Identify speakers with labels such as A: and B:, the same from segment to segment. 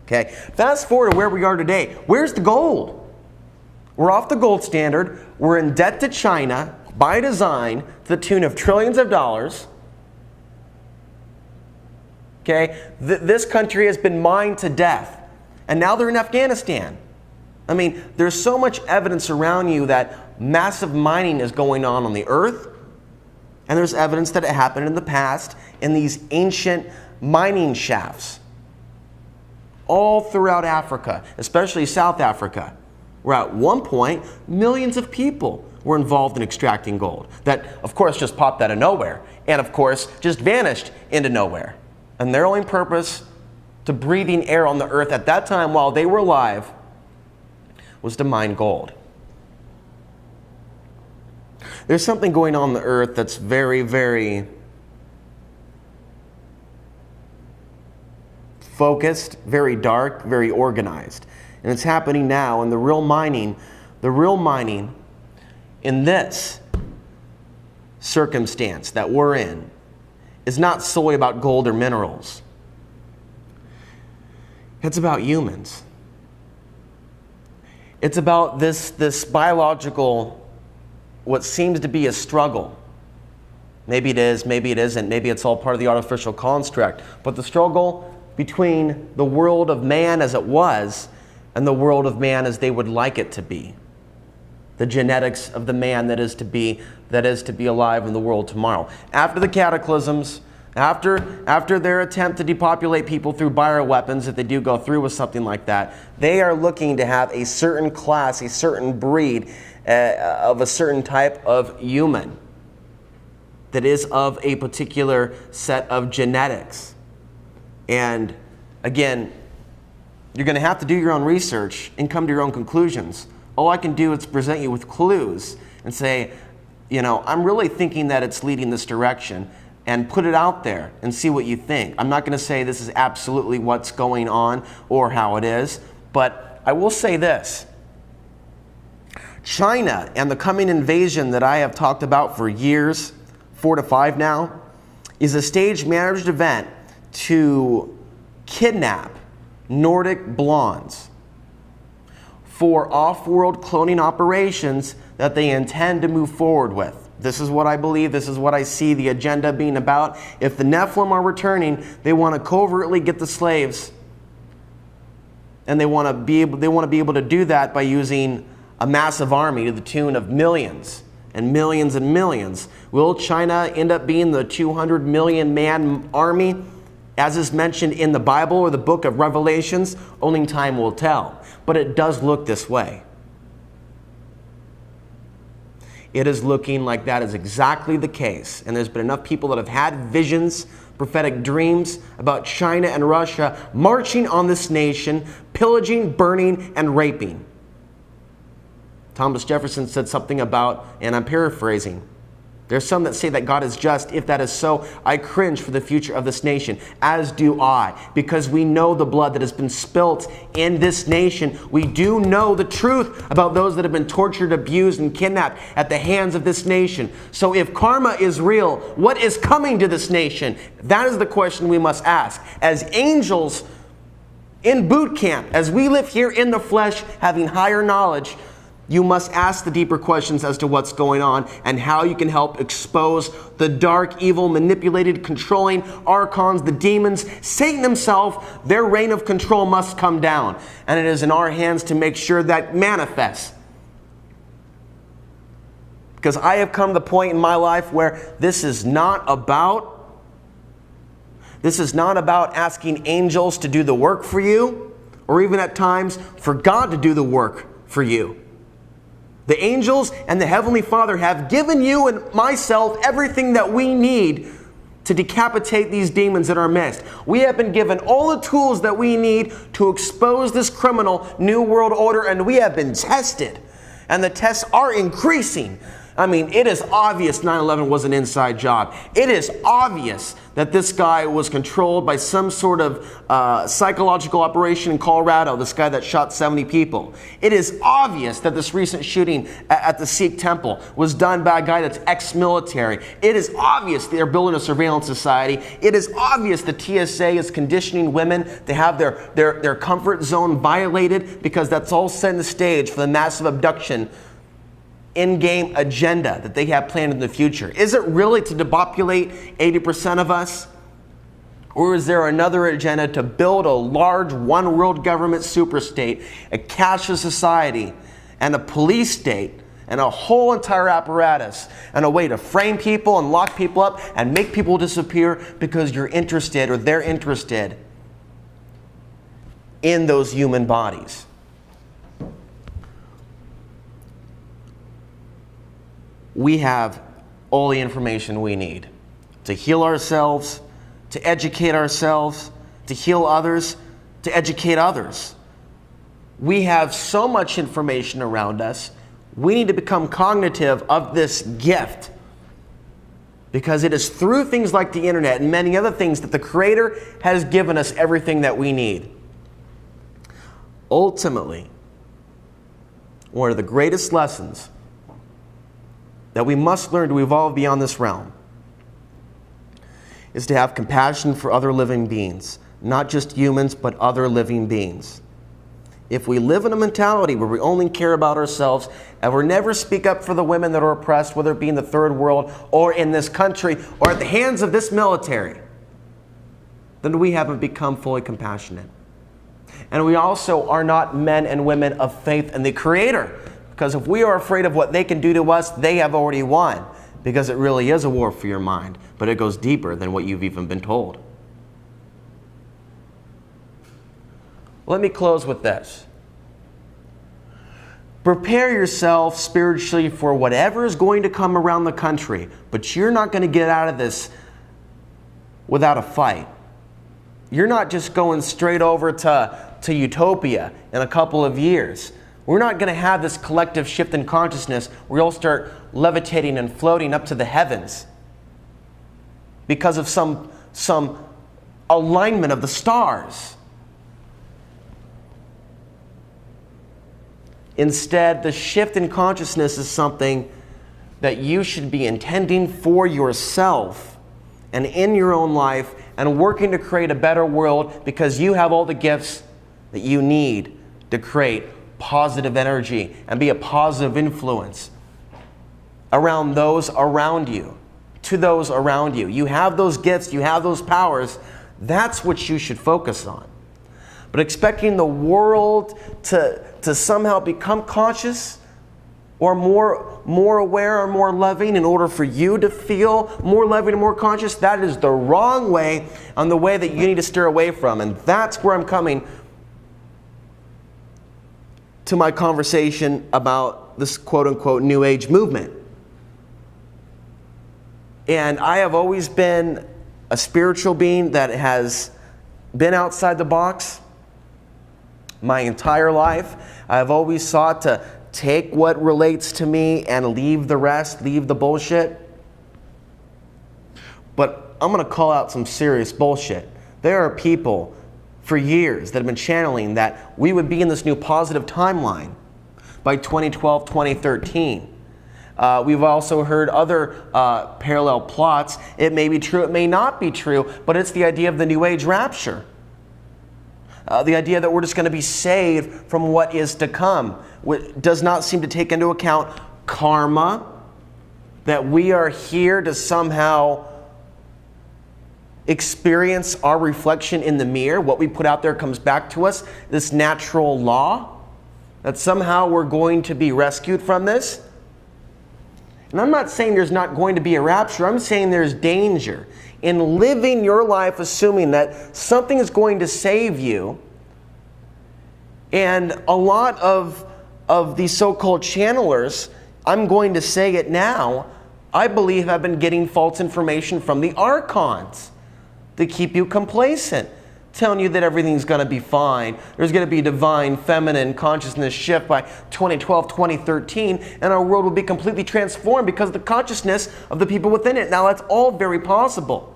A: Okay, fast forward to where we are today. Where's the gold? We're off the gold standard. We're in debt to China by design to the tune of trillions of dollars. Okay, this country has been mined to death. And now they're in Afghanistan. I mean, there's so much evidence around you that massive mining is going on the earth. And there's evidence that it happened in the past in these ancient mining shafts. All throughout Africa, especially South Africa, where at one point, millions of people were involved in extracting gold. That, of course, just popped out of nowhere. And, of course, just vanished into nowhere. And their only purpose to breathing air on the earth at that time while they were alive was to mine gold. There's something going on the earth that's very, very focused, very dark, very organized. And it's happening now, and the real mining in this circumstance that we're in is not solely about gold or minerals. It's about humans. It's about this biological, what seems to be a struggle. Maybe it is, maybe it isn't, maybe it's all part of the artificial construct. But the struggle between the world of man as it was and the world of man as they would like it to be. The genetics of the man that is to be alive in the world tomorrow. After the cataclysms, after their attempt to depopulate people through bioweapons, if they do go through with something like that, they are looking to have a certain class, a certain breed of a certain type of human that is of a particular set of genetics. And again, you're going to have to do your own research and come to your own conclusions. All I can do is present you with clues and say, I'm really thinking that it's leading this direction, and put it out there and see what you think. I'm not going to say this is absolutely what's going on or how it is, but I will say this. China and the coming invasion that I have talked about for years, 4 to 5 now, is a staged managed event to kidnap Nordic blondes for off-world cloning operations that they intend to move forward with. This is what I believe. This is what I see the agenda being about. If the Nephilim are returning, they want to covertly get the slaves, and they want to be able to do that by using a massive army to the tune of millions and millions and millions. Will China end up being the 200 million man army, as is mentioned in the Bible or the book of Revelations? Only time will tell. But it does look this way. It is looking like that is exactly the case. And there's been enough people that have had visions, prophetic dreams about China and Russia marching on this nation, pillaging, burning, and raping. Thomas Jefferson said something about, and I'm paraphrasing, there's some that say that God is just. If that is so, I cringe for the future of this nation, as do I, because we know the blood that has been spilt in this nation. We do know the truth about those that have been tortured, abused, and kidnapped at the hands of this nation. So if karma is real, what is coming to this nation? That is the question we must ask. As angels in boot camp, as we live here in the flesh, having higher knowledge, you must ask the deeper questions as to what's going on and how you can help expose the dark, evil, manipulated, controlling Archons, the demons, Satan himself. Their reign of control must come down. And it is in our hands to make sure that manifests. Because I have come to the point in my life where this is not about asking angels to do the work for you, or even at times for God to do the work for you. The angels and the Heavenly Father have given you and myself everything that we need to decapitate these demons in our midst. We have been given all the tools that we need to expose this criminal New World Order, and we have been tested. And the tests are increasing. I mean, it is obvious 9/11 was an inside job. It is obvious that this guy was controlled by some sort of psychological operation in Colorado, this guy that shot 70 people. It is obvious that this recent shooting at the Sikh temple was done by a guy that's ex-military. It is obvious they're building a surveillance society. It is obvious the TSA is conditioning women to have their comfort zone violated, because that's all setting the stage for the massive abduction in-game agenda that they have planned in the future. Is it really to depopulate 80% of us? Or is there another agenda to build a large one-world government superstate, a cashless society, and a police state, and a whole entire apparatus, and a way to frame people and lock people up and make people disappear because you're interested, or they're interested in those human bodies? We have all the information we need to heal ourselves, to educate ourselves, to heal others, to educate others. We have so much information around us. We need to become cognitive of this gift, because it is through things like the internet and many other things that the Creator has given us everything that we need. Ultimately, one of the greatest lessons that we must learn to evolve beyond this realm is to have compassion for other living beings, not just humans, but other living beings. If we live in a mentality where we only care about ourselves and we never speak up for the women that are oppressed, whether it be in the third world or in this country or at the hands of this military, then we haven't become fully compassionate. And we also are not men and women of faith in the Creator. Because if we are afraid of what they can do to us, they have already won. Because it really is a war for your mind. But it goes deeper than what you've even been told. Let me close with this. Prepare yourself spiritually for whatever is going to come around the country. But you're not going to get out of this without a fight. You're not just going straight over to utopia in a couple of years. We're not going to have this collective shift in consciousness where you'll start levitating and floating up to the heavens because of some alignment of the stars. Instead, the shift in consciousness is something that you should be intending for yourself and in your own life, and working to create a better world, because you have all the gifts that you need to create positive energy and be a positive influence around those around you, to those around you. You have those gifts, you have those powers. That's what you should focus on. But expecting the world to somehow become conscious or more aware or more loving in order for you to feel more loving and more conscious, that is the wrong way, and the way that you need to steer away from. And that's where I'm coming to my conversation about this quote-unquote New Age movement. And I have always been a spiritual being that has been outside the box my entire life. I've always sought to take what relates to me and leave the rest, leave the bullshit. But I'm going to call out some serious bullshit. There are people for years that have been channeling that we would be in this new positive timeline by 2012, 2013. We've also heard other parallel plots. It may be true, it may not be true, but it's the idea of the New Age rapture. The idea that we're just going to be saved from what is to come. Does not seem to take into account karma, that we are here to somehow experience our reflection in the mirror. What we put out there comes back to us. This natural law, that somehow we're going to be rescued from this. And I'm not saying there's not going to be a rapture. I'm saying there's danger in living your life assuming that something is going to save you. And a lot of these so-called channelers, I'm going to say it now, I believe have been getting false information from the Archons to keep you complacent. telling you that everything's going to be fine. There's going to be divine feminine consciousness shift by 2012, 2013, and our world will be completely transformed because of the consciousness of the people within it. Now, that's all very possible.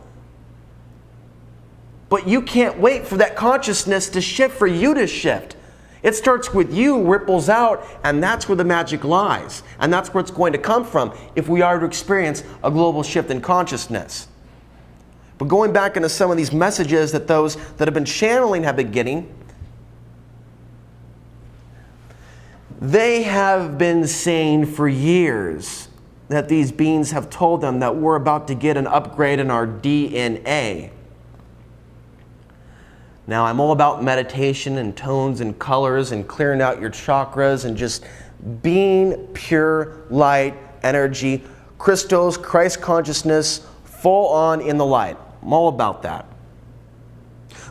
A: But you can't wait for that consciousness to shift for you to shift. It starts with you, ripples out, and that's where the magic lies. And that's where it's going to come from if we are to experience a global shift in consciousness. But going back into some of these messages that those that have been channeling have been getting, they have been saying for years that these beings have told them that we're about to get an upgrade in our DNA. Now, I'm all about meditation and tones and colors and clearing out your chakras and just being pure light, energy, crystals, Christ consciousness, full on in the light. I'm all about that.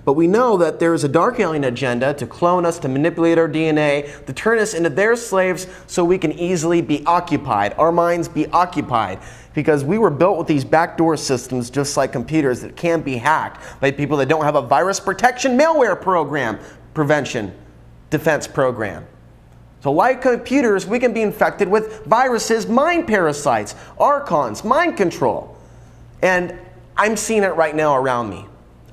A: But we know that there is a dark alien agenda to clone us, to manipulate our DNA, to turn us into their slaves so we can easily be occupied, our minds be occupied. Because we were built with these backdoor systems just like computers that can be hacked by people that don't have a virus protection malware program, prevention, defense program. So like computers, we can be infected with viruses, mind parasites, Archons, mind control. And I'm seeing it right now around me.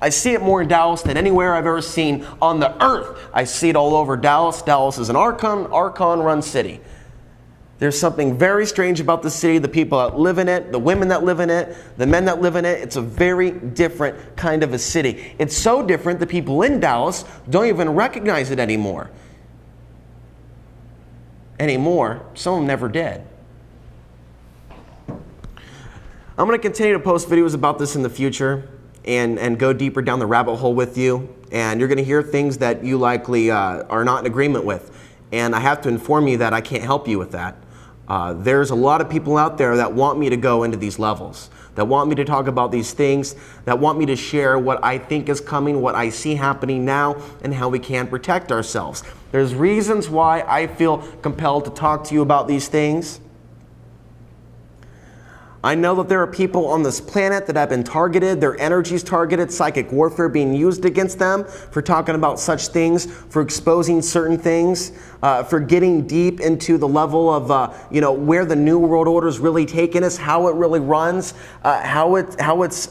A: I see it more in Dallas than anywhere I've ever seen on the earth. I see it all over Dallas. Dallas is an Archon-run city. There's something very strange about the city, the people that live in it, the women that live in it, the men that live in it. It's a very different kind of a city. It's so different the people in Dallas don't even recognize it anymore. Some of them never did. I'm going to continue to post videos about this in the future and go deeper down the rabbit hole with you. And you're going to hear things that you likely are not in agreement with. And I have to inform you that I can't help you with that. There's a lot of people out there that want me to go into these levels, that want me to talk about these things, that want me to share what I think is coming, what I see happening now, and how we can protect ourselves. There's reasons why I feel compelled to talk to you about these things. I know that there are people on this planet that have been targeted, their energies targeted, psychic warfare being used against them for talking about such things, for exposing certain things, for getting deep into the level of where the New World Order is really taking us, how it really runs, how it's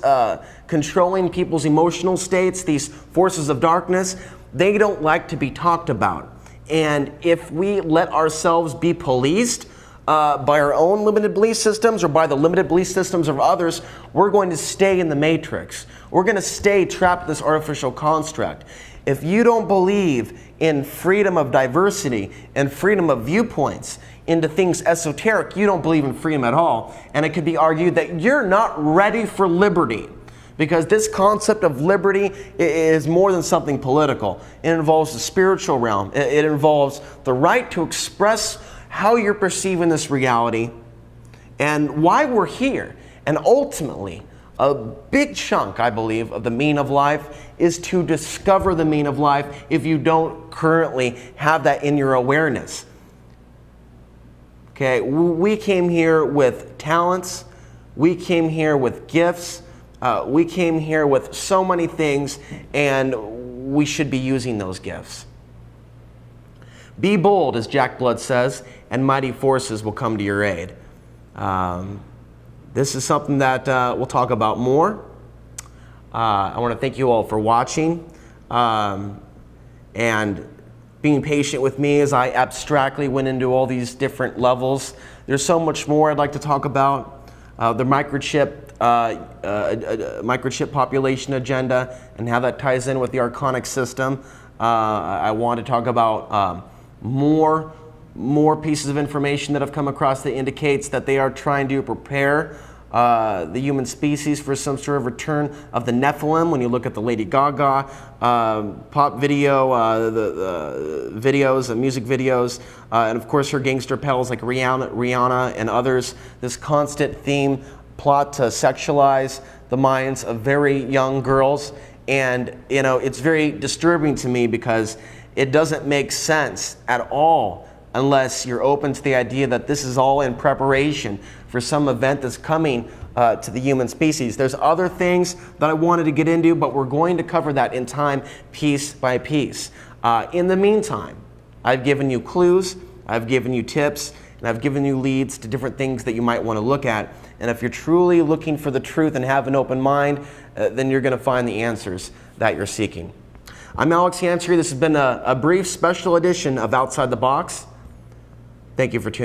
A: controlling people's emotional states, these forces of darkness. They don't like to be talked about. And if we let ourselves be policed by our own limited belief systems or by the limited belief systems of others, we're going to stay in the matrix. We're going to stay trapped in this artificial construct. If you don't believe in freedom of diversity and freedom of viewpoints into things esoteric, you don't believe in freedom at all. And it could be argued that you're not ready for liberty. Because this concept of liberty is more than something political. It involves the spiritual realm. It involves the right to express how you're perceiving this reality and why we're here. And ultimately, a big chunk, I believe, of the meaning of life is to discover the meaning of life if you don't currently have that in your awareness. Okay, we came here with talents. We came here with gifts. We came here with so many things, and we should be using those gifts. Be bold, as Jack Blood says, and mighty forces will come to your aid. This is something that we'll talk about more. I want to thank you all for watching and being patient with me as I abstractly went into all these different levels. There's so much more I'd like to talk about. The microchip population agenda and how that ties in with the Archonic system. I want to talk about more pieces of information that have come across that indicates that they are trying to prepare the human species for some sort of return of the Nephilim. When you look at the Lady Gaga pop video, the videos, the music videos, and of course her gangster pals like Rihanna and others, this constant theme plot to sexualize the minds of very young girls. And it's very disturbing to me because it doesn't make sense at all unless you're open to the idea that this is all in preparation for some event that's coming to the human species. There's other things that I wanted to get into, but we're going to cover that in time, piece by piece. In the meantime, I've given you clues, I've given you tips, and I've given you leads to different things that you might want to look at. And if you're truly looking for the truth and have an open mind, then you're going to find the answers that you're seeking. I'm Alex Yancey. This has been a brief special edition of Outside the Box. Thank you for tuning in.